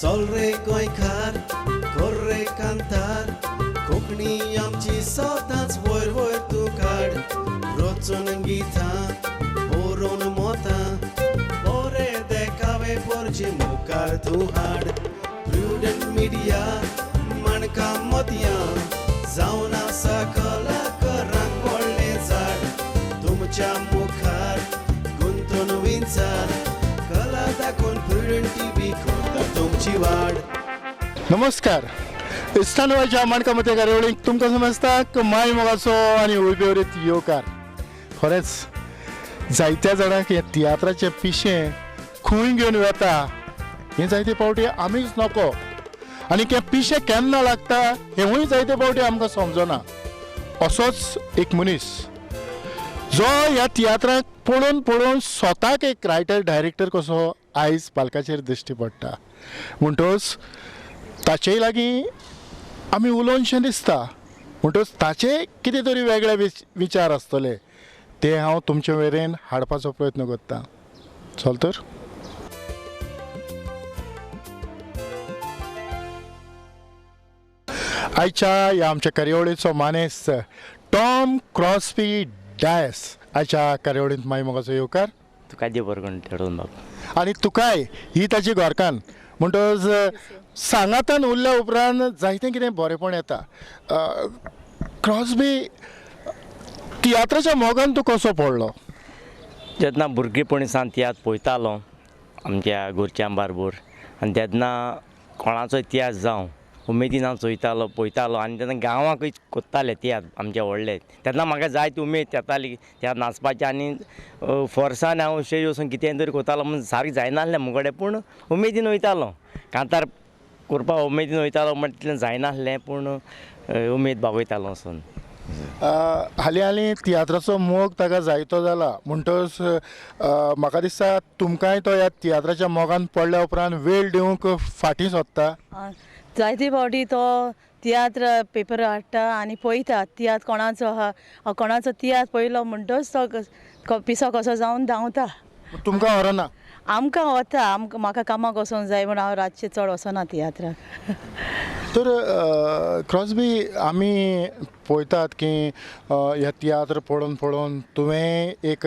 चल रे गोंयकार कर रे कांतार कोंकणी आमची सदांच वयर वयर तूं काड रचून गितां बरोवन मोतां बरे देखावे परचे मुखार तूं हाड प्रुडंट मिडिया माणकां मदयां जावन आसा कलाकारांक व्हडलें झाड तुमच्या मुखार गुंतून विचार कला दाखोवन प्रुडंट टीव्ही करता तुमची वाड. नमस्कार. इस्तानवाच्या माणका मते कार्यावळीक तुमकां समजता माय मोगाचो आनी उलबेवरीत येवकार. खरेंच जायत्या जाणांक हे तियात्राचें पिशें खंय घेवन वता हें जायते फावटी आमीच नको आनी तें पिशें केन्ना लागता हेंवूय जायते फावटी आमकां समजना. असोच एक मनीस जो ह्या तियात्राक पळोवन पळोवन स्वताक एक रायटर डायरेक्टर कसो आयज पालकाचेर दिश्टी पडटा म्हणटच ताचेय लागीं आमी उलोवनशें दिसता. म्हणटच ताचे कितें तरी वेगळे विचार आसतले ते हांव तुमचे मेरेन हाडपाचो प्रयत्न करतां. चल तर. आयच्या ह्या आमच्या कार्यावळीचो मानेस टॉम क्रॉस्बी डायस आयच्या कार्यावळींत माय मोगाचो येवकार. तुका देव बरें करून ठरवून बाबा. आनी तुकाय ही ताची घोरकान म्हणटच सांगातान उरल्या उपरांत जायतें कितें बरेंपण येता. क्रॉस्बी तियात्राच्या मोगान तूं कसो पडलो? जेन्ना भुरगेपणीसान तियात्र पळयतालो आमच्या घरच्यां बारबर आनी तेन्ना कोणाचो इतिहास जावं उमेदीन हांव चोयतालो पळयतालो आनी तेन्ना गांवांकूय कोत्ताले तियात्र आमचे व्हडले तेन्ना म्हाका जायती उमेद येताली त्या नाचपाचें आनी फोर्सान हांव स्टेज वचून कितें तरी कोत्तालो म्हण सारकें जायनासलें मुगडे पूण उमेदीन वयतालो. कांतार करपाक उमेदीन वयतालो म्हण तितलें जायनासलें पूण उमेद बागयतालो वचून. हालीं हालीं तियात्राचो मोग ताका जायतो जाला म्हणटच म्हाका दिसता तुमकांय तो ह्या तियात्राच्या मोगान पडल्या उपरांत वेळ दिवंक फाटीं सोदता. जायते फावटी तो तियात्र पेपर हाडटा आनी पळयता तियात्र कोणाचो आहा कोणाचो तियात्र पळयलो म्हणटच तो पिसो कसो जावन धांवता. तुमकां व्हरना? आमकां वता म्हाका कामाक वचोंक जाय म्हण हांव रातचें चड वचना तियात्राक. तर क्रॉस्बी आमी पळयतात की ह्या तियात्र पळोवन पळोवन तुवें एक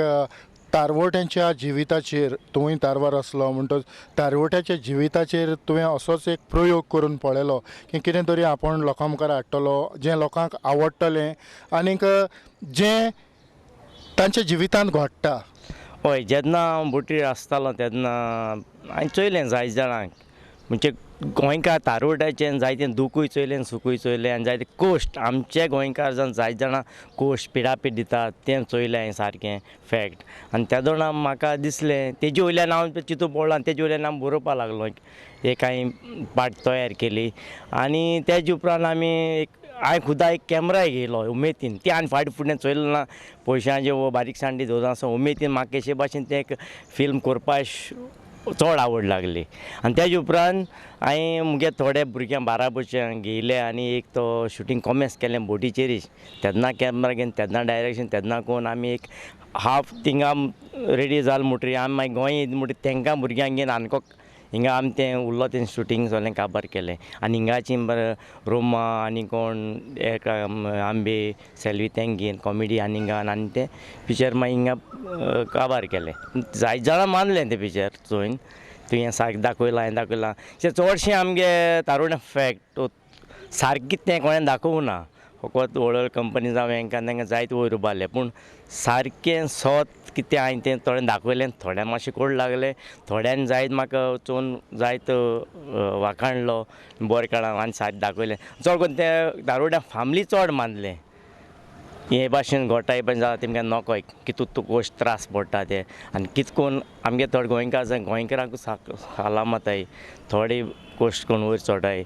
तारवट्यांच्या जिविताचेर तुवें तारवार आसलो म्हणटच तारवट्याच्या जिविताचेर तुवें असोच एक प्रयोग करून पळयलो की कितें तरी आपूण लोकां मुखार हाडटलो जें लोकांक आवडटलें आनीक जें तांच्या जिवितांत घडटा. हय, जेन्ना हांव बोटीर आसतालो तेन्ना हांवें चोयलें जायते जाणांक म्हणजे गोंयकार तारवट्याचें जायतें दुखूय चोयलें सुखूय चोयलें आनी जायते कोश्ट आमचे गोंयकार जावन जायते जाणां कोश्ट पिडापीट दितात तें चोयलें हांवें सारकें फॅक्ट. आनी त्या दोना म्हाका दिसलें तेजे वयल्यान हांव चिंतू पडलो आनी तेजे वयल्यान हांव बरोवपा लागलो एक हांवें पाट तयार केली आनी तेजे उपरांत आमी एक हांवें खुदा एक कॅमेराय घेयलो उमेदीन ती आनी फाटीं फुडें चोयलें ना पयशांचे वो बारीक साणटी दवरून आसा उमेदीन म्हाका अशे भाशेन तें एक फिल्म करपा चड आवड लागली. आनी तेजे उपरांत हांवें मुगे थोडे भुरग्यां बाराबरच्यां घेयले आनी एक तो शुटींग कॉमेस केलें बोटीचेरच तेन्ना कॅमेरा घेवन तेन्ना डायरेक्शन तेन्ना कोण आमी एक हाफ थिंगा रेडी जाल म्हणटरी आमी मागीर गोंय येद म्हणटरी तांकां भुरग्यांक घेवन आनीक हिंगा आमी तें उरलो तें शुटींग सगलें काबार केलें आनी हिंगाची रोमा आनी कोण एक आंबे सेल्वी तेंक घेवन कॉमेडी आनी हिंगा आनी तें पिक्चर मागीर हिंगा काबार केलें. जायते जाणां मानलें तें पिक्चर चोयन तुवें सारकें दाखयलां हांवें दाखयलां चडशें आमगे तारुण्या फॅक्ट सारकें तें कोणें दाखोवं ना फकत व्हड कंपनी जावं हांकां तांकां जायते वयर उबारलें पूण सारकें सोत कितें हांवें तें थोडें दाखयलें थोड्यांक मातशें कोड लागलें थोड्यांनी जायत म्हाका चोवन जायत वाखाणलो बरें काळां आनी सारकें दाखयलें. चड करून तें दारोड्या फॅमिली चड मानलें हे भाशेन घोटा हे भाशेन जाता तेमकां नोको कितू तुका त्रास पडटा ते आनी कितें करून आमगे थोडे गोंयकार जाय गोंयकारांक हालामताय थोडे कोश्ट करून वयर चोडाय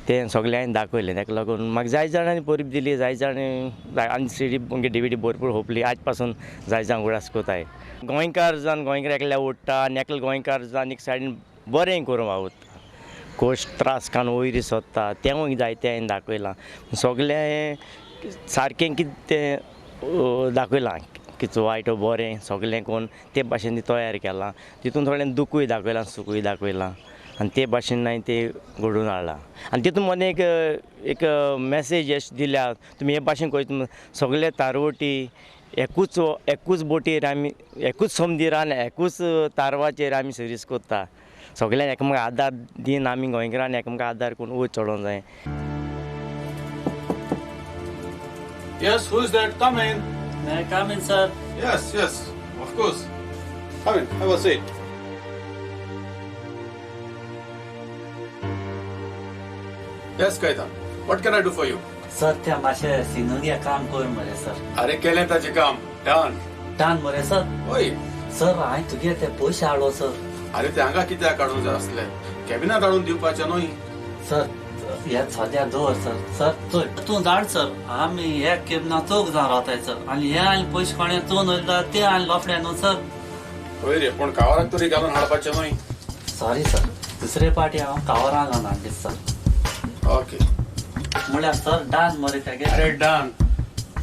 तें सगळें हांवें दाखयलें. ताका लागून म्हाका जायते जाणांनी बरी दिली जायते जाणांनी आनी सीडी DVD भरपूर होपली आज पासून जायते जाण उडास कोताय. गोंयकार जावन गोंयकार एकल्या उडटा आनी एकले गोंयकार जावन एक सायडीन बरें करूंक आवडटा कोश्ट त्रास कान वयरी सोदता तेंवूय जायतें हांवें दाखयलां सगळें सारकें कितें तें दाखयलां कितें वायट बरें सगळें कोण ते भाशेन तयार केलां तितून थोडें दुखूय दाखयलां सुखूय दाखयलां आनी ते भाशेन हांवें ते घडोवन हाडला आनी तितून मदें एक मॅसेज अशी दिल्या तुमी हे भाशेन खंय सगळे तारवटी एकूच बोटीर आमी एकूच समंदिरान एकूच तारवाचेर आमी सर्वीस कोत्ता सगळ्यांक एकामेकांक आदार दिन आमी गोंयकारांनी एकामेकांक आदार करून वयर चडोवंक जाय. Yes, who's that? Come in. May I come in, sir? Yes, yes, of course. Come in, have a seat. Yes, Kaitan. What can I do for you? Sir त्या मातशें सिनोनिया काम कर मरे सर. अरे केलें ताचें काम. Done. टान मरे सर. ओय. सर हांवें तुगे ते पयशे हाडलो सर. अरे ते हांगा कित्याक काडूंक जाय आसले? कॅबिनात हाडून दिवपाचें न्हय. सर हे सद्या दवर सर. सर तूं धाड सर. आमी एक केबना चौग जावन रावताय सर. आनी हे आनी पयशे कोणे तूं उरला ते आनी लोफड्या न्हू सर. पळय रे पूण कावाराक तरी घालून हाडपाचें न्हय. Sorry sir. दुसरे पाटी हांव कावरां घालून हाडले सर. ओके. म्हळ्यार सर डान मरे तेगे. अरे डन.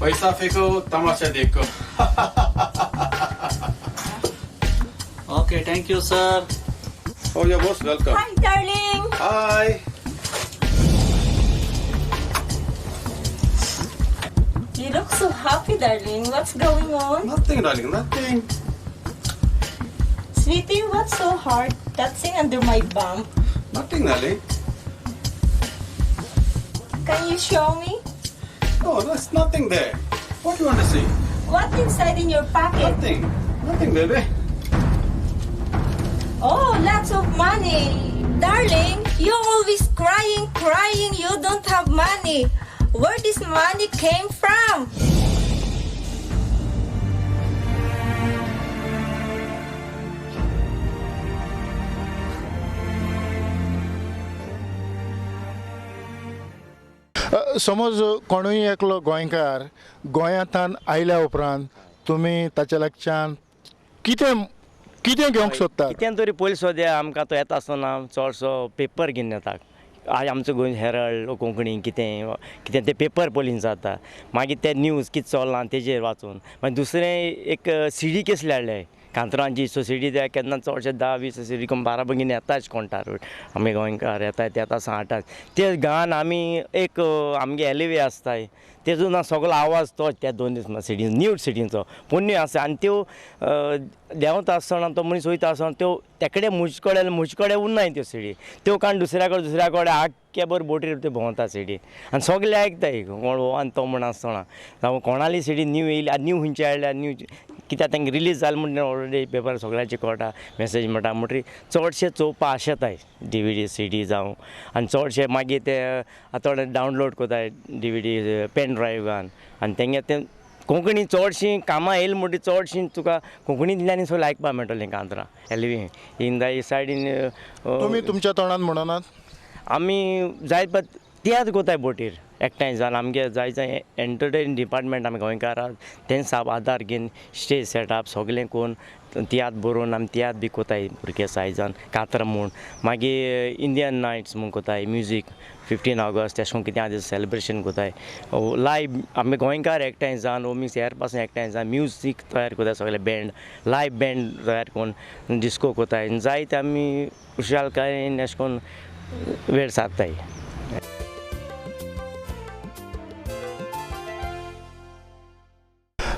पैसा फेको तमाशा देखो. Okay thank you sir. Oh, you're most welcome. Hi, darling. Hi. You look so happy, darling. What's going on? Nothing, darling, nothing. Sweetie, what's so hard touching under my bum? Nothing, darling. Can you show me? No, there's nothing there. What do you want to see? What's inside in your pocket? Nothing. Nothing, baby. Oh, lots of money. Darling, you're always crying. You don't have money. Where this money came from? समज कोणूय एकलो गोंयकार गोंयांतान आयल्या उपरांत तुमी ताच्या लागच्यान कितें घेवंक सोदतात? कितें तरी पयलीं सद्या आमकां तो येता आसतना चडसो पेपर घेवन येता. आज आमचो गोंय हेरल्ड कोंकणी कितें ते पेपर पयलीं जाता मागीर ते न्यूज कितें चल्लां तेजेर वाचून मागीर दुसरें एक सीडी केसली हाडले कांतरांची सोसायटी त्या केन्ना चडशे 10-20 सीडी करून 12 बेगीन येताच कोणटार आमी गोंयकार येता ते येता सांगटात ते गान आमी एक आमगे एलिवे आसताय तेजून सगळो आवाज तोच त्या 2 दीस सिडी न्यू सिडींचो पुण्य आसा आनी त्यो देंवता आसतना तो मनीस वयता आसतना त्यो तेकडे मुजकडे उरनाय त्यो सिडी त्यो काण दुसऱ्या कडेन आख्खे बरें बोटीर त्यो भोंवता सिडी आनी सगळे आयकताय कोण हो आनी तो म्हण आसतना जावं कोणाली सिडी न्यू येयली न्यू खंयची हाडल्या न्यू कित्याक तांकां रिलीज जालें म्हणटा ऑलरेडी पेपर सगळ्यांचे कळटा मेसेज म्हणटा म्हणटरी चडशे चोवपा आशेताय DVD CD जावं आनी चडशे मागीर ते थोडे डावनलोड कोताय DVD पेन ड्रायव्हान आनी तेंगे ते कोंकणी चडशीं कामां येयली म्हणटी चडशीं तुका कोंकणींतल्यान सगळें आयकपाक मेळटलें कांतरां एलवी इन द सायडीन तुमी तुमच्या तोंडान म्हणनात आमी जायत तियात्र कोताय बोटीर एकठांय जावन आमगे जाय एंटरटेन डिपार्टमेंट आमी गोंयकार तें साप आदार घेवन स्टेज सेटअप सगळें करून तियात्र बरोवन आमी तियात्र बी कोताय भुरगे सायजान कांतरां म्हूण मागीर इंडियन नायट्स म्हूण कोताय म्युजीक 15 ऑगस्ट तेश कोन्न कितें सेलिब्रेशन कोताय लायव्ह आमी गोंयकार एकठांय जावन ओमिक्स हेर पासून एकठांय जावन म्युजीक तयार कोताय सगळे बँड लायव्ह बँड तयार करून डिस्को कोताय जायते आमी खुशालकायेन अशें करून वेळ सारताय.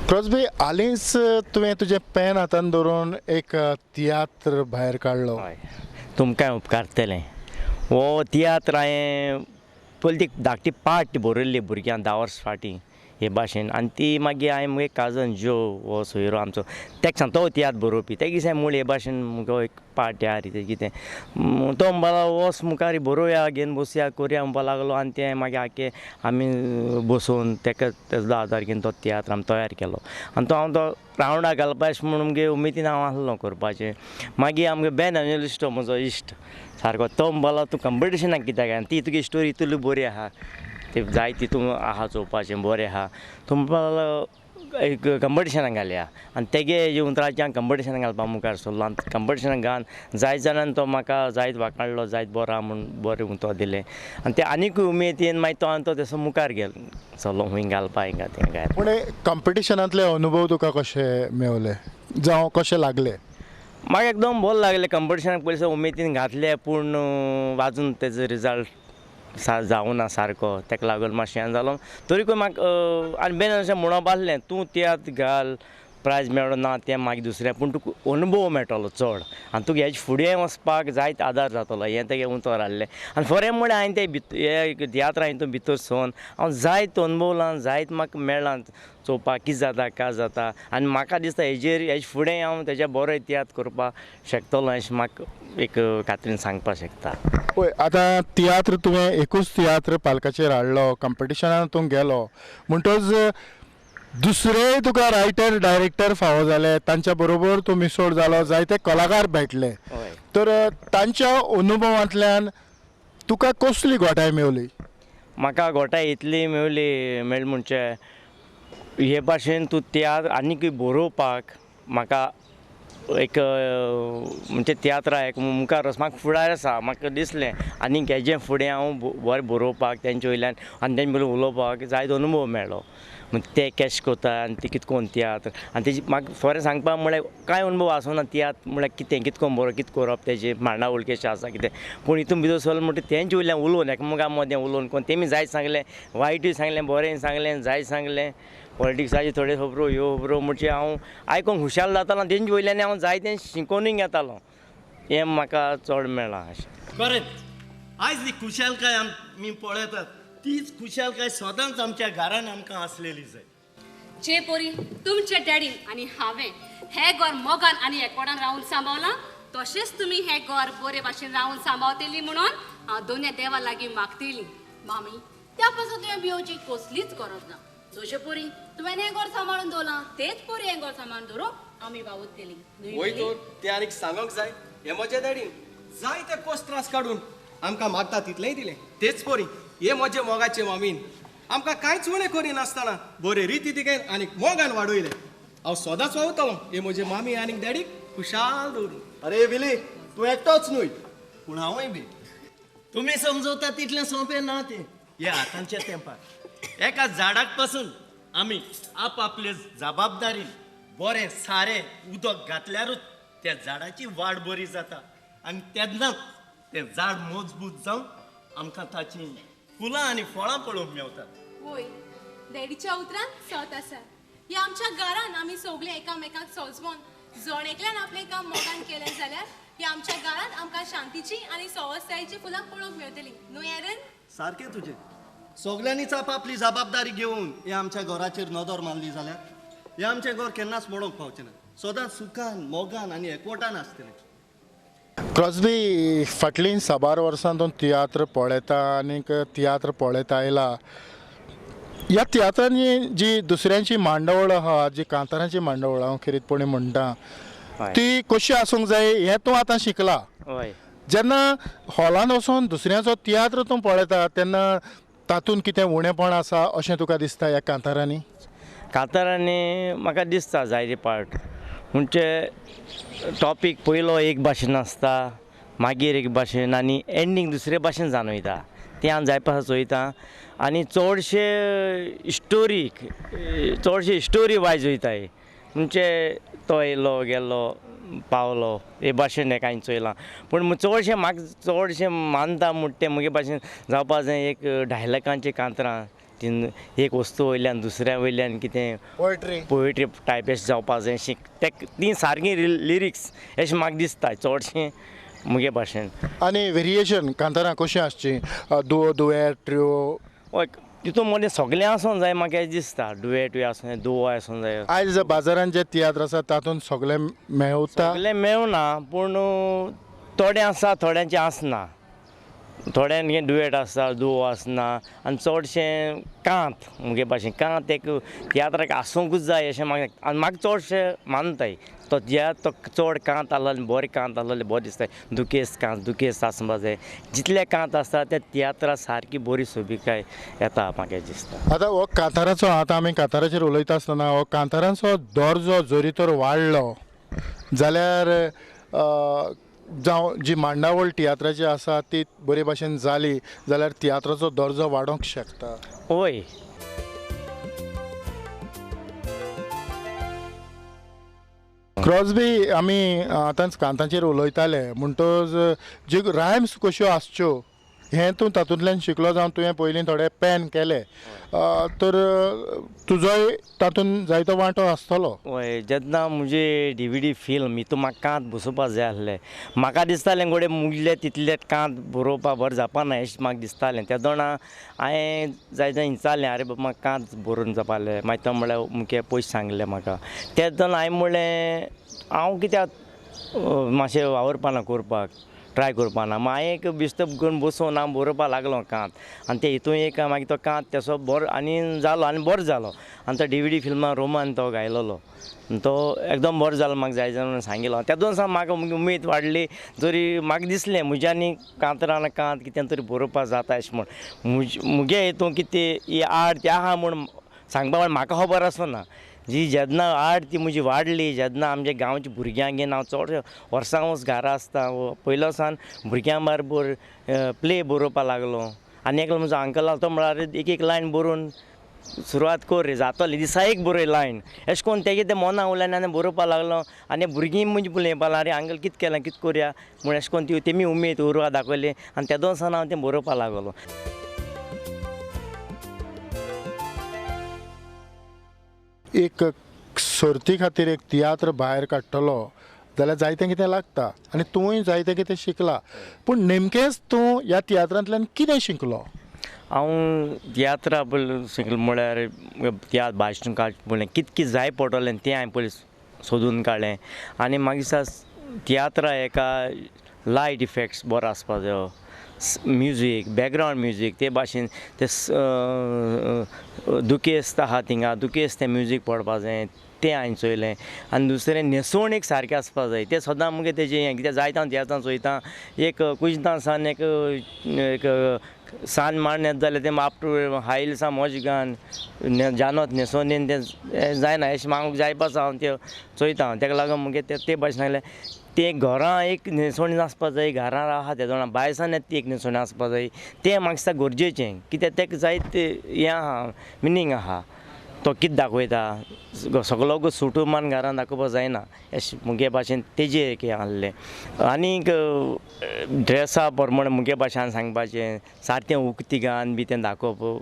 क्रॉसबी हालींच तुवें तुजें पेन हातान धरून एक तियात्र भायर काडलो. हय तुमकां उपकारतलें हो तियात्र हांवें पयलीं ती धाकटी पार्ट बरयल्ली भुरग्यांक 10 वर्सां फाटीं हे भाशेन आनी ती मागीर हांवें मुगे काजन जो हो सोयरो आमचो तेका सांग तो तियात्र बरोवपी तेगे दिसा म्हूण हे भाशेन मुगो एक पार्ट या रिती कितें तो म्हणपाक वस मुखार बरोवया घेवन बसया करया म्हणपाक लागलो आनी तें मागीर आख्खें आमी बसोवन तेका तेजो आदार घेवन तो तियात्र आमी तयार केलो आनी तो हांव तो रावंडाक घालपा अशें म्हणून मुगे उमेदीन हांव आसलो करपाचें मागीर आमगे बेन एवंजलिस्ट म्हजो इश्ट सारको तो म्हणपाक तूं कंपिटिशनाक कित्याक आनी ती तुगे स्टोरी इतली बरी आहा ते जाय तितून आहा चोवपाचें बरें आहा तो म्हणपाक लागलो एक कंपिटिशनाक घालया आनी तेगे उंतराच्या कंपिटिशनाक घालपा मुखार सरलो आनी कंपिटिशनाक घालन जायत जाणांनी तो म्हाका जायत वाखाणलो जायत बरो आहा म्हूण बरें उंतो दिलें आनी ते आनीकूय उमेदीन मागीर तो आनी तो तेसो मुखार गेलो चलो हूंय घालपा हिंगा तें घाल पूण कंपिटिशनांतले अनुभव तुका कशे मेवले जावं कशे लागले? म्हाका एकदम बरें लागलें कॉम्पिटिशनाक पयलीं उमेदीन घातलें पूण वाजून तेजो रिजल्ट जावना सारको ताका लागून मातशें हें जालो तरीकूय म्हाका आनी बेन अशें म्हणप आसलें तूं तियात्र घाल प्रायज मेळ्ळो ना तें मागीर दुसरें पूण तुका अनुभव मेळटलो चड आनी तुका हेजे फुडें वचपाक जायत आदार जातलो हें तेगे उतर हाडलें आनी खरें म्हळ्यार हांवें तें हे तियात्रा हितून भितर सोन हांव जायत अनुभवलां जायत म्हाका मेळ्ळां चोवपाक कितें जाता काय जाता आनी म्हाका दिसता हेजे फुडें हांव तेच्या बरो तियात्र करपाक शकतलो अशें म्हाका एक खात्रीन सांगपाक शकता. पळय आतां तियात्र तुवें एकूच तियात्र पालकाचेर हाडलो कॉम्पिटिशनान तूं गेलो म्हणटच दुसरेय तुका रायटर डायरेक्टर फावो जाले तांच्या बरोबर तूं मिसळ जालो जायते कलाकार भेटले तर तांच्या अनुभवांतल्यान तुका कसली घोटाय मेवली? म्हाका घोटाय इतली मेळ्ळी म्हणजे हे भाशेन तूं तियात्र आनीकूय बरोवपाक म्हाका एक म्हणजे तियात्रा एक मुखार म्हाका फुडार आसा म्हाका दिसलें आनीक हेजें फुडें हांव बरें बरोवपाक तेंचे वयल्यान आनी तेंचे बरोबर उलोवपाक जायत अनुभव मेळ्ळो ते कशें कोता आनी ते कितें कोन्न तियात्र आनी तेजी म्हाका खरें सांगपाक म्हळ्यार कांय अनुभव आसूं ना तियात्र म्हळ्यार कितें कोन्न बरो कितें करप तेजें मांडावळ कशें आसा कितें पूण हितून भितर सरलो म्हणटा तेंचे वयल्यान उलोवन एकामेका मदें उलोवन कोण तेमी जायत सांगलें वायटूय सांगलें बरें सांगलें जायत सांगलें पॉलिटिक्साचे थोडे खबरो ह्यो खबरो म्हणजे हांव आयकोंक हुशाल जातालो तेंचे वयल्यान हांव जायतें शिकोनूय घेतालो हें म्हाका चड मेळ्ळां अशें. खरेंच आयज ही खुशालकाय आमी पळयतात तीच खुशालकाय सदांच आमच्या घरान आमकां आसलेली जाय. जे पोरी तुमचे डॅडीन आनी हांवें हे घर मोगान आनी एकोडान रावन सांबाळलां तशेंच तुमी हे घर बरे भाशेन रावन सांबाळटली म्हणून हांव दोनूय देवा लागीं मागतली. मामी त्या पासून तुवें भिवची कसलीच गरज ना. जशें पोरी तुवें हें घर सांबाळून दवरलां तेच पोरी हें घर सांबाळून दवरूंक आमी बावूत केली. वय तर ते आनीक सांगोंक जाय हे म्हज्या डॅडीन जायते कस त्रास काडून आमकां मागता तितलेंय दिलें. तेच पोरी हे म्हजे मोगाचे मामीन आमकां कांयच उणें करिनासतना बरे रिती तिकेन आनीक मोगान वाडयलें. हांव सदांच वावुरतलों हे म्हजे मामी आनीक डॅडीक खुशाल दवरून. अरे विली तूं एकटोच न्हय पूण हांवूय बी तुमी समजवता तितलें सोंपें ना तें ह्या आतांच्या तेंपार एका झाडाक पासून आमी आपआपले जबाबदारीन बरें सारें उदक घातल्यारूच त्या झाडाची वाड बरी जाता आनी तेन्नाच तें झाड मजबूत जावन आमकां ताची फुलां आनी फळां पळोवंक मेवतात. वय डॅडीच्या उतरान सत आसा. ह्या आमच्या घरान आमी सगळे एकामेकाक सोजमोन जण एकल्यान आपलें काम मोगान केलें जाल्यार ह्या आमच्या घरान आमकां शांतीची आनी सवस्तायेची फुलां पळोवंक मेवतली न्हू एरन? सारकें तुजें. सगल्यांनीच आपली जबाबदारी घेवन हे आमच्या घराचेर नदर मारली जाल्यार हे आमचें घर केन्नाच मोडोंक पावचें ना. सदांच सुखान मोगान आनी एकवटान आसतलें. क्रॉस्बी फाटलीं 12 वर्सां तूं तियात्र पळयता आनीक तियात्र पळयता आयला. ह्या तियात्रांनी जी दुसऱ्यांची मांडवळ आहा जी कांतारांची मांडवळ हांव खरीतपणी म्हणटा ती कशी आसूंक जाय हें तूं आतां शिकला. जेन्ना हॉलांत वचून दुसऱ्याचो तियात्र तूं पळयता तेन्ना तातूंत कितें उणेपण आसा अशें तुका दिसता ह्या कांतारांनी? कांतारांनी म्हाका दिसता जायते पार्ट म्हणजे टॉपीक पयलो एक भाशेन आसता मागीर एक भाशेन आनी एंडींग दुसरे भाशेन जावन वयता तें हांव जाय पासा चोयतां आनी चडशे स्टोरी वायज वयताय म्हणजे तो येयलो गेलो पावलो हे भाशेन हेका हांवें चोयलां पूण चडशें म्हाका चडशें मानता म्हणटा तें म्हगे भाशेन जावपा जाय एक डायलॉगांचें कांतरां तीन एक वस्तू वयल्यान दुसऱ्या वयल्यान कितें पोएट्री टायप अशें जावपा जाय ती सारकी लिरिक्स अशें म्हाका दिसता चडशें म्हगे भाशेन. आनी वेरिएशन कांतारां कशीं आसची दुएट ट्रिओ हय तितून मदें सगळें आसूंक जाय म्हाका हें दिसता डुएटूय आसूं जाय दुओय आसूंक जाय. आयज बाजारांत जे तियात्र आसा तातूंत सगळें मेळटा सगळें मेळना पूण थोडें आसा थोड्यांचें आसना. थोड्यान हें डुएट आसता दुओ आसना आनी चडशें कांत म्हगे भाशेन कांत एक तियात्राक आसूंकूच जाय अशें म्हाका आनी म्हाका चडशें मानताय तो तो चड कांत आहलें बरें कांत आहलें बरें दिसता. दुखेस्त आसपा जाय जितलें कांत आसता त्या तियात्रा सारकी बरी सोबिकाय येता म्हाका दिसता. आतां हो कांताराचो आतां आमी कांताराचेर उलयता आसतना हो कांताराचो दर्जो जरी तर वाडलो जाल्यार जावं जी मांडावळ तियात्राची आसा ती बरे भाशेन जाली जाल्यार तियात्राचो दर्जो वाडोंक शकता. हय क्रॉसबी आमी आतांच कांताचेर उलयताले म्हणटोच ज्यो रायम्स कश्यो आसच्यो हें तूं तातूंतल्यान शिकलो जावन तुवें पयलीं थोडे पेन केले तर तुजोय तातूंत जायतो वांटो आसतलो. हय जेन्ना म्हजे DVD फिल्म हितून म्हाका कांत बसोवपाक जाय आसलें म्हाका दिसतालें गोडे मुगले तितले कांत बरोवपाक बरें जावपा ना अशें म्हाका दिसतालें त्या दोना हांवें जायते विचारलें आरे बाबा म्हाका कांत बरोवन जावपालें मागीर तो म्हणल्यार मुखे पयशे सांगले म्हाका त्या दोन हांवें म्हणलें हांव कित्याक मातशें वावरपाना करपाक ट्राय करपाना मागीर हांवें एक बिस्तप करून बसून हांव बरोवपाक लागलो कांत आनी ते हितून एक मागीर तो कांत तेसो बरो आनी जालो आनी बरो जालो आनी तो DVD फिल्मान रोमान तो गायलोलो तो एकदम बरो जालो म्हाका जाय जावन सांगिल्लो त्या दोन दिसां म्हाका उमेद वाडली जरी म्हाका दिसलें म्हज्यानी कांत रावना कांत कितें तरी बरोवपाक जाता अशें म्हूण मुगे हितून कितें ही आर्ट ती आहा म्हूण सांगपा म्हाका खबर आसना जी जेन्ना आर्ट ती म्हजी वाडली जेन्ना आमच्या गांवच्या भुरग्यांक घेवन हांव चड वर्सां वर्स घरा आसता पयलो सान भुरग्यां बरोबर प्ले बरोवपाक लागलो आनी एकलो म्हजो अंकल आसा तो म्हळ्यार एक लायन बरोवन सुरवात कर रे जातली दिसा एक बरोय लायन अशें करून तेगे ते मना उरल्यान आनी बरोवपाक लागलो आनी भुरगीं म्हणजे उलयपाक लागलीं आरे अंकल कितें केलां कितें करया म्हूण अशें करून तेमी उमेद उर्वा दाखयली आनी त्या दोन दिसान हांव तें बरोवपाक लागलो. एक सर्ती खातीर एक तियात्र भायर काडटलो जाल्यार जायतें कितें लागता आनी तूंय जायतें कितें शिकला पूण नेमकेंच तूं ह्या तियात्रांतल्यान कितें शिकलो. हांव तियात्रा पयलीं शिकलो म्हळ्यार तियात्र भाशण काडचें पडलें कितें जाय पडटलें तें हांवें पयलीं सोदून काडलें आनी मागीर तियात्रा एका लायट इफेक्ट्स बरो आसपा जायो म्युजीक बॅकग्रावंड म्युजीक ते भाशेन ते दुखेस्त आहा थिंगा दुखेस्त तें म्युजीक पडपा जाय तें हांवें चोयलें आनी दुसरें न्हेसोवण एक सारकें आसपा जाय तें सदां मुगे तेजें हें कित्याक जायते हांव तियात्रां चोयतां एक कुजतां सान एक सान मांड येता जाल्यार तें आफ्टर हायल सा मोज घान जानत न्हेसोवन येवन तें जायना अशें म्हाका जाय पास हांव त्यो चोयतां तेका लागून मुगे ते भाशेन सांगलें तें घरां एक न्हेसोवणी आसपा जाय घरां आहा त्या जाणां भायर सान येता ती एक न्हेसोवणी आसपा जाय तें म्हाका दिसता गरजेचें कित्याक तेका जायते हें आहा मिनींग आहा तो कितें दाखयता सगळो सुटू मान घरान दाखोवपा जायना अशें मुगे भाशेन तेजें एक हें आहलें आनीक ड्रेसा प्रमाणे मुगे भाशेन सांगपाचें सारकें उक्ती घान बी तें दाखोवप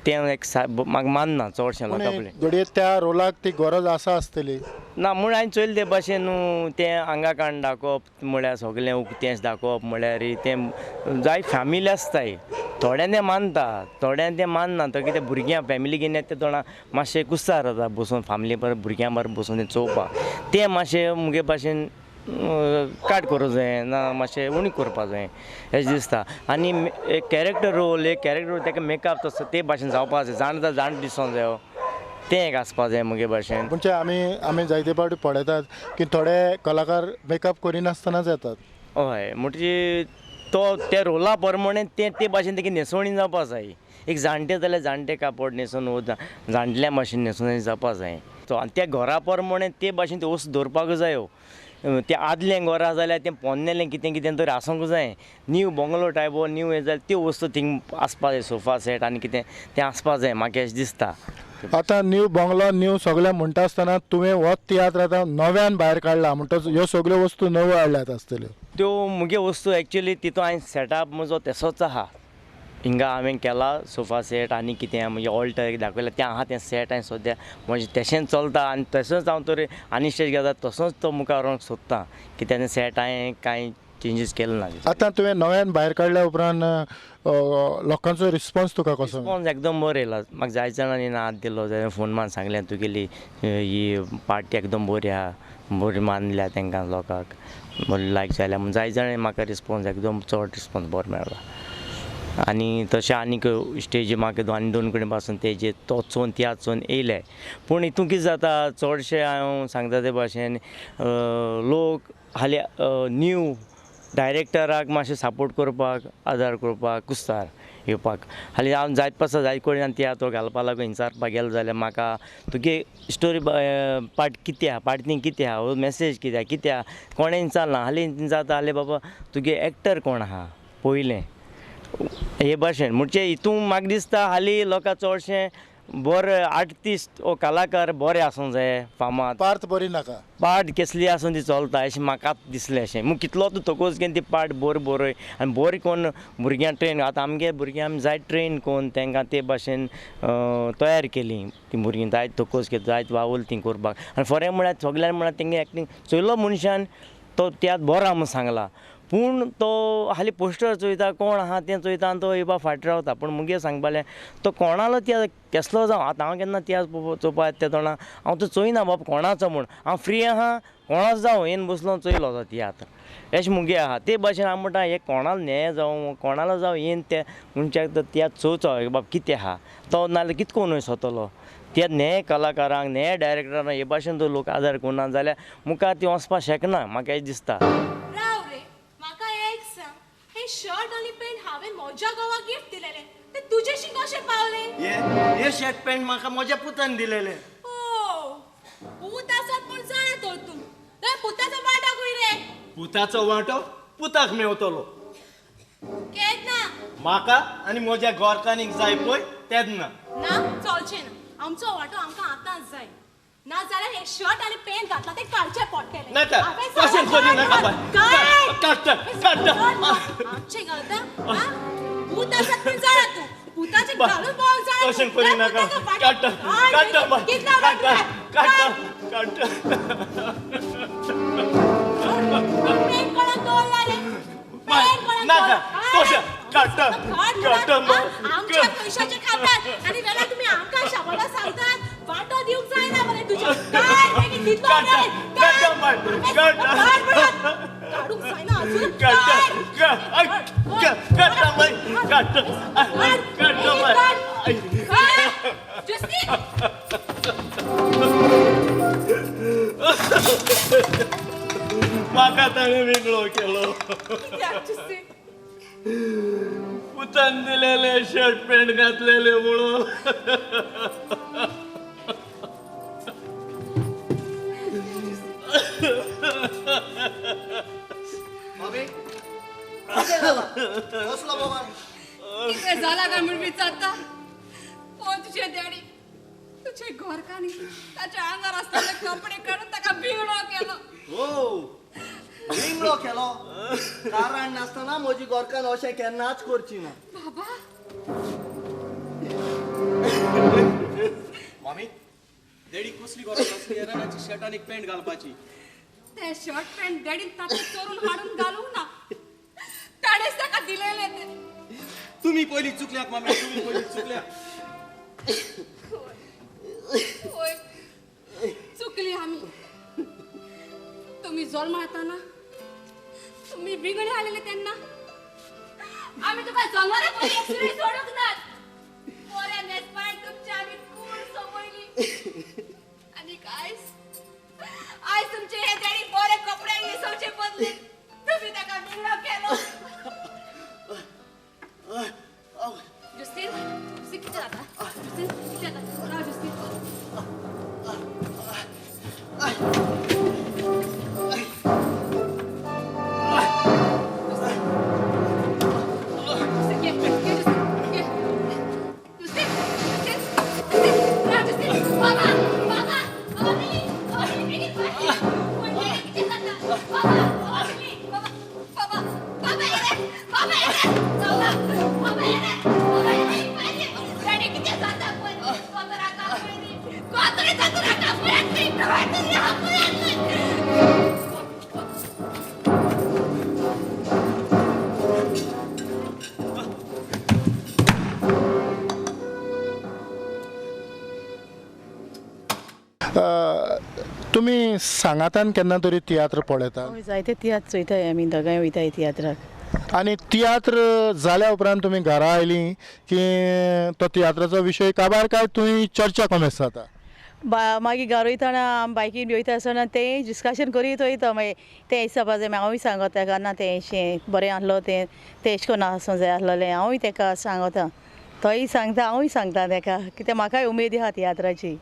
तें एक म्हाका मानना चडशें लोकां घडये त्या रोलाक ती गरज आसा आसतली ना म्हूण हांवें चोयलें ते भाशेन न्हू तें आंगा काडून दाखोवप म्हळ्यार सगळें उक्तें दाखोवप म्हळ्यार तें जाय फॅमिली आसताय थोड्यां तें मानता थोड्यां तें मानना तो कितें भुरग्यां फॅमिली घेवन येता थोडा मातशें कुस्तार जाता बसून फॅमिली बरें भुरग्यां बरें बसून तें चोवपाक तें मातशें मुगे भाशेन काट करूं जाय ना मातशें उणी करपा जाय अशें दिसता आनी एक कॅरेक्टर रोल तेका मेकअप तसो ते भाशेन जावपा जाय जाणटा जाण दिसोंक जायो तें एक आसपा जाय मुगे भाशेन म्हणजे आमी जायते फावटी पळयतात की थोडे कलाकार मेकअप करिनासतनाच येतात. हय म्हणजे तो त्या रोला प्रमाणे ते भाशेन तेगे न्हेसोवणी जावपा जाय एक जाणटे जाल्यार जाणटे कापड न्हेसोवन जाणटल्या भाशेन न्हेसोवन जावपा जाय तो आनी त्या घरा प्रमाणे ते भाशेन ते वस्त दवरपाक जायो तें आदलें घरा जाल्यार तें पोन्नेलें कितें तरी आसूंक जाय न्यू बंगलो टायप न्यू हें जाल्यार त्यो वस्तू थिंग आसपा जाय सोफा सेट आनी कितें तें आसपा जाय म्हाका अशें दिसता. आतां न्यू बंगलो न्यू सगळें म्हणटा आसतना तुवें हो तियात्र आतां नव्यान भायर काडला म्हणटच ह्यो सगळ्यो वस्तू नव्यो हाडल्यात आसतल्यो त्यो मुगे वस्तू एक्चुली तितून हांवें सेटअप म्हजो तसोच आहा हिंगा हांवें केला सोफा सेट आनी कितें म्हणजे ऑल्टर दाखयला तें आहा तें सेट हांवें सद्या म्हणजे तशेंच चलता आनी तसोच हांव तर आनी स्टेज घेता तसोच तो मुखार व्हरूंक सोदतां कित्याक तें सेट हांवें कांय चेंजीस केले ना. आतां तुवें नव्यान भायर काडल्या उपरांत लोकांचो रिस्पॉन्स तुका कसो. रिस्पॉन्स एकदम बरो येयला म्हाका जाय जाणांनी नाद दिलो जाल्यार फोन मारून सांगलें तुगेली ही पार्टी एकदम बरी आहा बरी मानल्या तांकां लोकांक बरी लायक जाल्या म्हूण जाय जाणांनी म्हाका रिस्पॉन्स एकदम चड रिस्पॉन्स बरो मेळ्ळा आनी तशें आनीक स्टेजी म्हाका आनी दोन कडेन पासून तेजे तो चोवन त्या चोवन येयले पूण हितून कितें जाता चडशे हांव सांगता ते भाशेन लोक हाल्या न्यू डायरेक्टराक मातशें सपोर्ट करपाक आदार करपाक कुस्तार येवपाक हालीं हांव जायत पासा जायत कडेन तियात्र घालपा लागून विचारपाक गेलो जाल्यार म्हाका तुगे स्टोरी पार्ट कितें आहा पार्टींग कितें आहा मॅसेज कितें आहा कोणें विचारना हालीं जाता आले बाबा तुगे एक्टर कोण आहा पयलें हे भाशेन म्हणजे हितून म्हाका दिसता हालीं लोकां चडशें बरे आर्टिस्ट ओ कलाकार बरे आसूंक जाय फामाद पार्थ बरी नाका पार्ट कसली आसून ती चलता अशें म्हाका दिसलें अशें म्हूण कितलो तूं तोकोच घेवन ती पार्ट बरोय आनी बरी कोन्न भुरग्यां ट्रेन आतां आमगे भुरग्यां आमी जायत ट्रेन कोन्न तांकां ते भाशेन तयार केली ती भुरगीं जायत तोकोच घेत जायत वावल ती करपाक आनी फरें म्हळ्यार सगल्यान म्हळ्यार तेंगे एक्टींग चोयलो मनशान तो त्यात बरो म्हूण सांगला पूण तो हालीं पोस्टर चोयता कोण आहा तें चोयता आनी तो येवपा फाटीं रावता पूण मुगे सांगपालें तो कोणालो त्या कसलो जावं आतां हांव केन्ना त्या चोवपा येता त्या तोंडां हांव तो चोयना बाबा कोणाचो म्हूण हांव फ्री आहा कोणाचो जावं येवन बसलो चोयलो तो तियात्र अशें मुगे आहा ते भाशेन हांव म्हणटा हे कोणालो न्याय जावं कोणालो जावं येवन त्या मनशाक तो तियात्र चोवचो बाबा कितें आहा तो नाजाल्यार कितें कोन्न वचतलो त्या नये कलाकारांक नये डायरेक्टरांक हे भाशेन तो लोक आदार करना जाल्यार मुखार ती वचपाक शकना म्हाका हें दिसता शर्ट आणि पॅन्ट हांवें म्हज्या घोवाक गिफ्ट दिलेले ते तुजेशी कशें पावले हे शर्ट पॅन्ट म्हाका म्हज्या पुतान दिलेले ओ पूत आसत म्हूण जाणा तर तूं थंय पुताचो वांटो खंय रे पुताचो वांटो पुताक मेवतलो केन्ना म्हाका आनी म्हज्या गोरकानीक जाय पळय तेन्ना ना चलचें ना आमचो वांटो आमकां आतांच जाय ना जाल्यार हे शर्ट आणि पॅन्ट घातला ते काडचे पडटले नाका तशें करी नाका बाय काट आमचे घालता भूत आसत म्हूण जाणा तूं भुताचे घालून पळोवंक जाय तशें करी नाका काट कितला वांटो काट पॅन्ट कोणाक दवरला रे नाका तशें काट आमच्या पैशाचे खातात आणि वेळा तुम्ही आमकां शाबोला सांगतात वांटो दिवंक जायना बरे तुजे काय बेगीन दितलो रे काडूंक जायना अजून म्हाका ताणें वेगळो केलो पुतान दिलेले शर्ट पॅन्ट घातलेले म्हणून कितें जाला काय म्हूण विचारता कोण तुझे डॅडी तुझे गोरकांनी ताच्या आंगार आसलेले कपडे काडून ताका बिगडो केलो हो बिगडो केलो कारण नासतना म्हजी गोरकान अशें केन्नाच करची ना बाबा मामी डॅडी कसली गोरक असली एरणाची शर्ट आनी पॅन्ट घालपाची ते शर्ट पॅन्ट डॅडीन ताका चोरून हाडून घालूंक ना ताणेच ताका दिलेले ते तुम्ही पयली चुकल्यात मामी तुम्ही पयली चुकल्यात होय चुकली आम्ही तुम्ही जल्मा येताना तुम्ही बिगडे आलेले तेन्ना आम्ही तुका जल्मारे पयली एक्सरे सोडूंक नात बरे नेसपान तुमचे आम्ही कूड सोपयली आणि आयज तुमचे हे डॅडी बरे कपडे न्हेसोवचे बदले तुम्ही ताका बिगडो केलो जुस्तीन किती जाता जुस्तीन किती जाता राव जुस्तीन तुमी सांगातान केन्ना तरी तियात्र पळयता जायते तियात्र चोयताय आमी दोगांय वयताय तियात्राक आनी तियात्र जाल्या उपरांत तुमी घरा आयलीं की तो तियात्राचो विशय काबार काय तुमी चर्चा कमेस जाता मागीर घर वयताना बायकीन वयता आसतना तें डिस्कशन करीत वयता मागीर तें हिसाबा जाय हांवूय सांगता तेका ना तें अशें बरें आहलो तें अशें करून आसूं जाय आहलोलें हांवूय तेका सांगता तोय सांगता हांवूय सांगता तेका कित्याक म्हाकाय उमेद आहा तियात्राची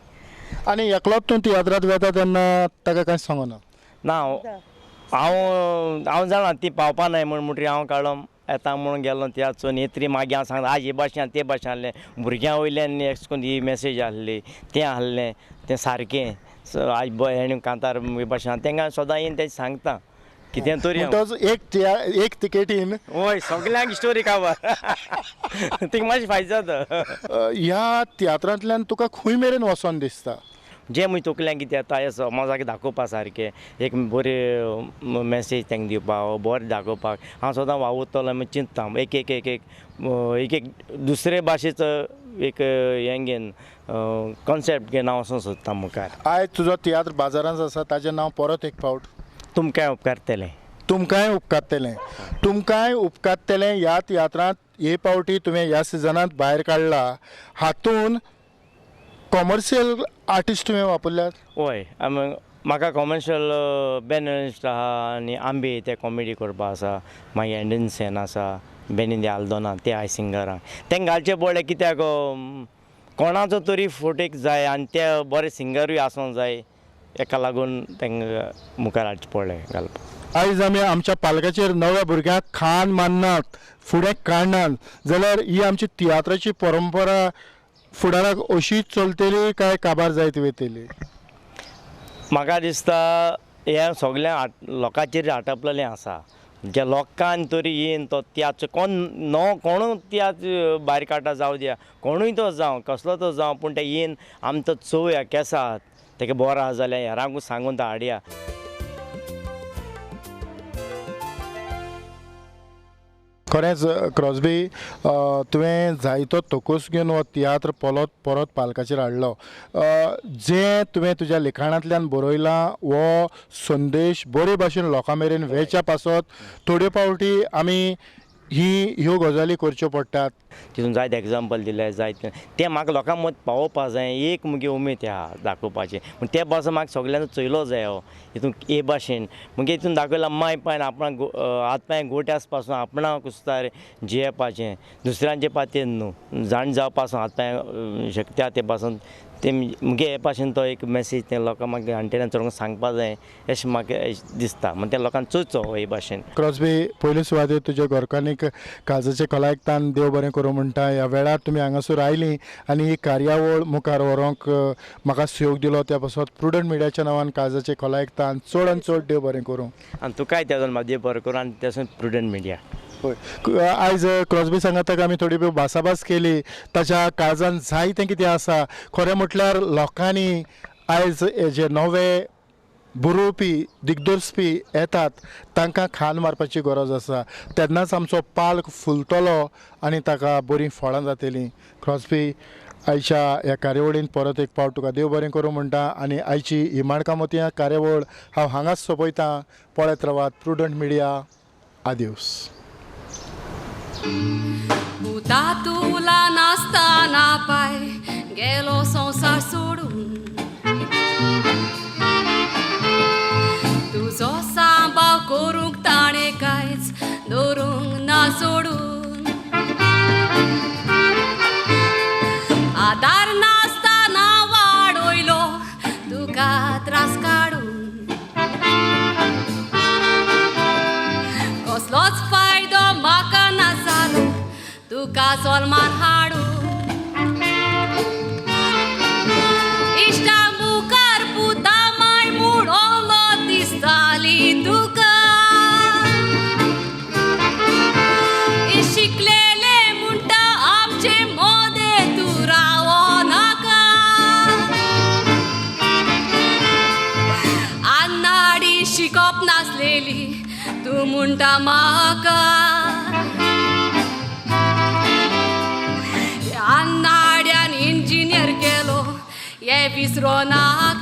आनी एकलोच तूं तियात्रांत वता तेन्ना ताका कांय सांगना ना हांव जाणा ती पावपा नाय म्हूण म्हणटरी हांव काडलो येता म्हणून गेलो त्याचो येतरी मागीर हांव सांगता आज हे भाशेन ते भाशेन आहलें भुरग्यां वयल्यान अशें करून ही मेसेज आहली तें आहलें तें सारकें सो आज हेणें कांतार हे भाशेन तांकां सदां येवन तें सांगता कितें तरी एक तिकेटीन हय सगल्यांक स्टोरी खबर तिका मातशी फायदो जाता ह्या तियात्रांतल्यान तुका खंय मेरेन वचोन दिसता जें म्हूण तकल्यान कितें येता हें समाजाक दाखोवपा सारकें एक बरी मॅसेज तांकां दिवपाक बरें दाखोवपाक हांव सदां वावुरतलो आमी चिंतता एक एक एक एक एक दुसरे भाशेचो एक हें घेवन कॉन्सेप्ट घेवन हांव वचूंक सोदता मुखार आयज तुजो तियात्र बाजारांत आसा ताचें नांव परत एक फावट तुमकांय उपकारतलें तुमकांय उपकारतलें ह्या तियात्रांत हे पावटी तुवें ह्या सिजनांत भायर काडला हातून कॉमर्शियल आर्टिस्ट तुवें वापरल्यात हय म्हाका कॉमर्शियल बॅनलिस्ट आहा आनी आंबे ते कॉमेडी करपा आसा मागीर एंडन सेन आसा बेनिंदे आल्दोना ते आय सिंगर तेंकां घालचें पडलें कित्याक कोणाचो तरी फोटेक जाय आनी ते बरे सिंगरूय आसूंक जाय हेका लागून तांकां मुखार हाडचें पडलें घालपाक आयज आमी आमच्या पालकाचेर नव्या भुरग्यांक खाण माननात फुडें काडनात जाल्यार ही आमची तियात्राची परंपरा फुडाराक अशीच चलतली काय काबार जायत वयतली म्हाका दिसता हें सगळ्या लोकांचेर आटपलेलें आसा जे लोकांक तरी येवन तो तियात्र कोणूय तियात्र भायर काडटा जावं दिया कोणूय तो जावं कसलो तो जावं पूण ते येवन आमचो चवया केसात तेका बरो आसा जाल्यार हेरांकूय सांगून तो हाडया खरेंच क्रॉसबी तुवें जायतो तोकूस घेवन हो तियात्र परत पालकाचेर हाडलो जें तुवें तुज्या लिखाणांतल्यान बरयलां हो संदेश बरे भाशेन लोकां मेरेन वेच्या पासत थोड्यो फावटी आमी ह्यो गजाली करच्यो पडटात तितून जायते एग्जाम्पल दिले जायते तें म्हाका लोकां मदीं पावोवपा जाय एक मुगे उमेद आहा दाखोवपाचें पूण ते पासून म्हाका सगळ्यांनी चोयलो जाय हितून हे भाशेन मुगे हितून दाखयलां माय पांय आपणाक हात पांय गोट्यास पासून आपणाक कुस्तार जियेवपाचें दुसऱ्यांचे पातेर न्हू जाण जावपा पासून हात पांय शक्ती ते पासून ते मुगे हे भाशेन तो एक मेसेज ते लोकांक म्हाका जाणटेल्यांक चडून सांगपा जाय अशें म्हाका दिसता म्हणजे ते लोकांक चोयचो हे भाशेन क्रॉसबी पयले सुवातेर तुज्या घरकान्नीक काळजाचें कलायकतान देव बरें करूं म्हणटा ह्या वेळार तुमी हांगासर आयलीं आनी ही कार्यावळ मुखार व्हरूंक म्हाका सहयोग दिलो त्या पासत प्रुडंट मिडियाच्या नांवान काळजाचें कलायकतान चड आनी चड देव बरें करूं आनी तुकाय तेजून देव बरें करूं आनी तेजून प्रुडंट मिडिया आयज क्रॉसबी सांगता आमी थोडी भासाभास केली ताच्या काळजान जायतें कितें आसा खरें म्हटल्यार लोकांनी आयज जे नवे बरोवपी दिग्दर्शपी येतात तांकां खाण मारपाची गरज आसा तेन्नाच आमचो पालक फुलतलो आनी ताका बरीं फळां जातलीं क्रॉसबी आयच्या ह्या कार्यावळीन परत एक फावट तुका देव बरें करूं म्हणटा आनी आयची ही माणकामोती कार्यावळ हांव हांगाच सोंपयतां पळयत रावात प्रुडंट मिडिया आदिवस भुता तुला नासतना पाय गेलो संसार सोडून तुझो सांबाळ करूंक ताणें कांयच दवरूंक ना सोडून आदार नासतना वाडयलो तुका त्रास काडून कसलोच फायदो म्हाका ना जालो तुका सलमान हाडून इश्टा मुखार पुता माय म्हणलो दिसताली तुका शिकलेले म्हणटा आमचे मोदे तूं रावो नाका आन्नाडी शिकप नासलेली तूं म्हणटा म्हाका अन्नाड्यान इंजिनियर केलो हे विसरो नाका